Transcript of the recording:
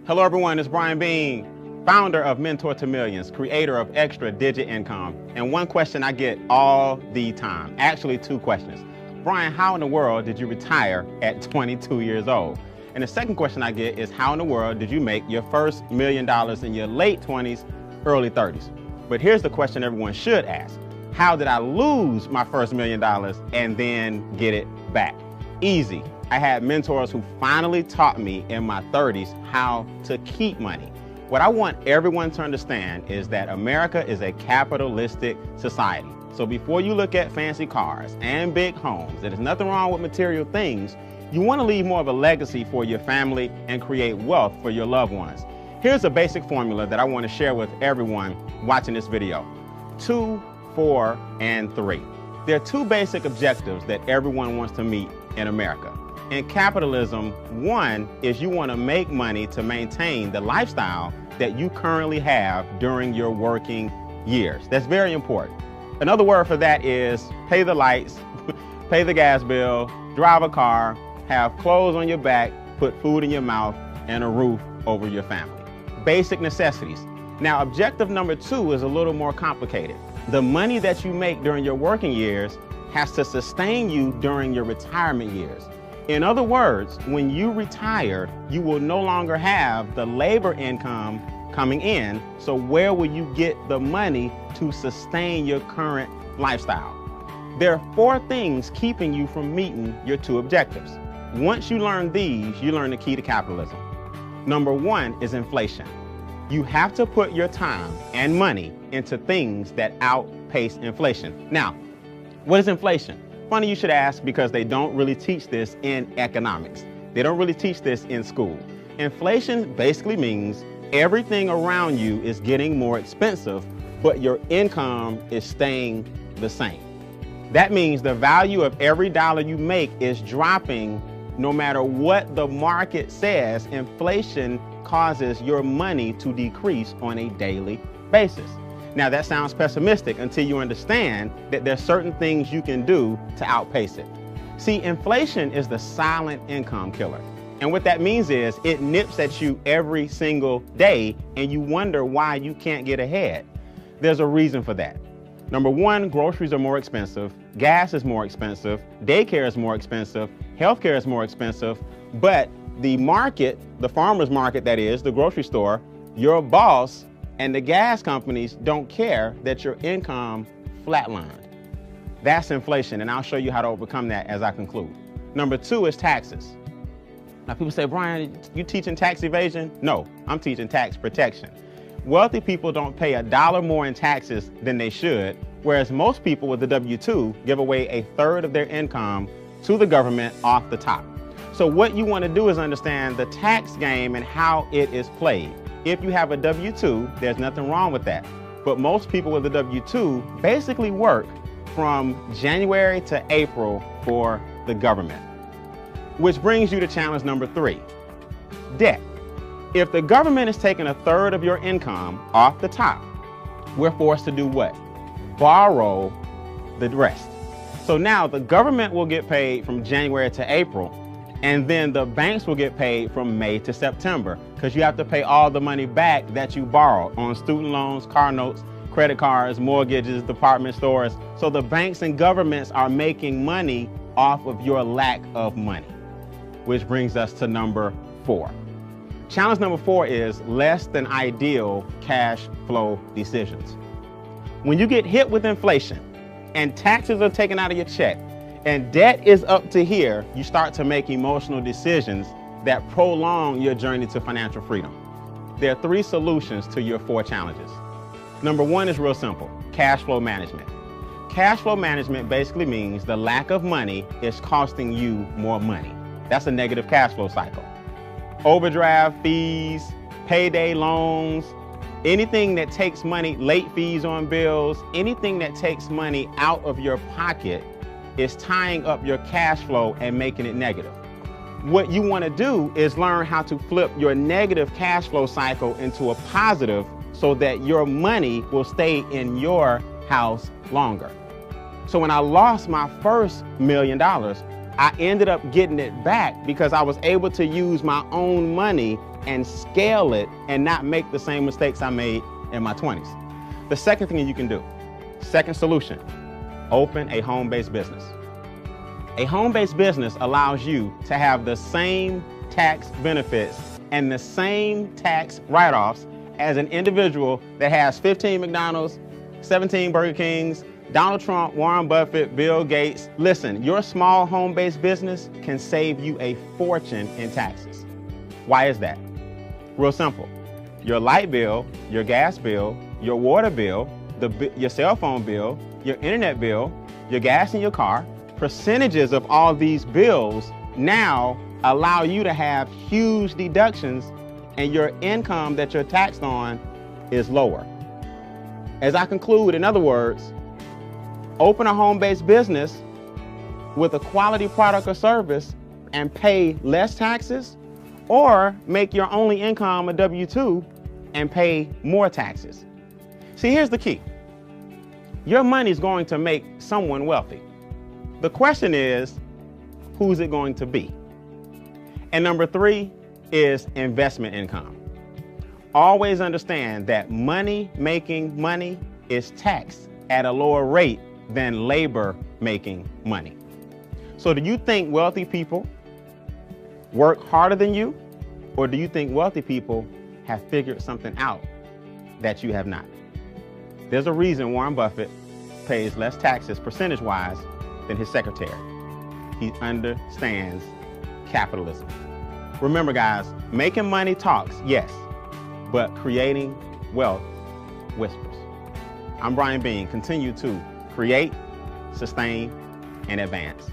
Hello everyone, it's Brian Bean, founder of Mentor to Millions, creator of Extra Digit Income. And one question I get all the time, actually two questions. Brian, how in the world did you retire at 22 years old? And the second question I get is, how in the world did you make your first $1 million in your late 20s, early 30s? But here's the question everyone should ask. How did I lose my first $1 million and then get it back? Easy. I had mentors who finally taught me in my 30s how to keep money. What I want everyone to understand is that America is a capitalistic society. So before you look at fancy cars and big homes, there's nothing wrong with material things. You want to leave more of a legacy for your family and create wealth for your loved ones. Here's a basic formula that I want to share with everyone watching this video. 2, 4, and 3. There are two basic objectives that everyone wants to meet in America. In capitalism, one is you want to make money to maintain the lifestyle that you currently have during your working years. That's very important. Another word for that is pay the lights, pay the gas bill, drive a car, have clothes on your back, put food in your mouth, and a roof over your family. Basic necessities. Now, objective number 2 is a little more complicated. The money that you make during your working years has to sustain you during your retirement years. In other words, when you retire, you will no longer have the labor income coming in. So where will you get the money to sustain your current lifestyle? There are 4 things keeping you from meeting your 2 objectives. Once you learn these, you learn the key to capitalism. Number 1 is inflation. You have to put your time and money into things that outpace inflation. Now, what is inflation? Funny you should ask, because they don't really teach this in economics. They don't really teach this in school. Inflation basically means everything around you is getting more expensive, but your income is staying the same. That means the value of every dollar you make is dropping no matter what the market says. Inflation causes your money to decrease on a daily basis. Now that sounds pessimistic until you understand that there's certain things you can do to outpace it. See, inflation is the silent income killer. And what that means is it nips at you every single day and you wonder why you can't get ahead. There's a reason for that. Number 1, groceries are more expensive, gas is more expensive, daycare is more expensive, healthcare is more expensive, but the market, the farmer's market that is, the grocery store, your boss, and the gas companies don't care that your income flatlined. That's inflation, and I'll show you how to overcome that as I conclude. Number 2 is taxes. Now people say, Brian, you teaching tax evasion? No, I'm teaching tax protection. Wealthy people don't pay $1 more in taxes than they should, whereas most people with the W-2 give away 1/3 of their income to the government off the top. So what you want to do is understand the tax game and how it is played. If you have a W-2, there's nothing wrong with that. But most people with a W-2 basically work from January to April for the government. Which brings you to challenge number 3, debt. If the government is taking 1/3 of your income off the top, we're forced to do what? Borrow the rest. So now the government will get paid from January to April, and then the banks will get paid from May to September, because you have to pay all the money back that you borrowed on student loans, car notes, credit cards, mortgages, department stores. So the banks and governments are making money off of your lack of money. Which brings us to number 4. Challenge number 4 is less than ideal cash flow decisions. When you get hit with inflation and taxes are taken out of your check and debt is up to here, you start to make emotional decisions that prolong your journey to financial freedom. There are 3 solutions to your 4 challenges. Number 1 is real simple, cash flow management. Cash flow management basically means the lack of money is costing you more money. That's a negative cash flow cycle. Overdraft fees, payday loans, anything that takes money, late fees on bills, anything that takes money out of your pocket is tying up your cash flow and making it negative. What you want to do is learn how to flip your negative cash flow cycle into a positive so that your money will stay in your house longer. So when I lost my first $1 million, I ended up getting it back because I was able to use my own money and scale it and not make the same mistakes I made in my 20s. The second thing you can do, second solution, open a home-based business. A home-based business allows you to have the same tax benefits and the same tax write-offs as an individual that has 15 McDonald's, 17 Burger Kings, Donald Trump, Warren Buffett, Bill Gates. Listen, your small home-based business can save you a fortune in taxes. Why is that? Real simple. Your light bill, your gas bill, your water bill, your cell phone bill, your internet bill, your gas in your car, percentages of all these bills now allow you to have huge deductions, and your income that you're taxed on is lower. As I conclude, in other words, open a home-based business with a quality product or service and pay less taxes, or make your only income a W-2 and pay more taxes. See, here's the key. Your money is going to make someone wealthy. The question is, who's it going to be? And number 3 is investment income. Always understand that money making money is taxed at a lower rate than labor making money. So do you think wealthy people work harder than you, or do you think wealthy people have figured something out that you have not? There's a reason Warren Buffett pays less taxes percentage-wise than his secretary. He understands capitalism. Remember, guys, making money talks, yes, but creating wealth whispers. I'm Brian Bean. Continue to create, sustain, and advance.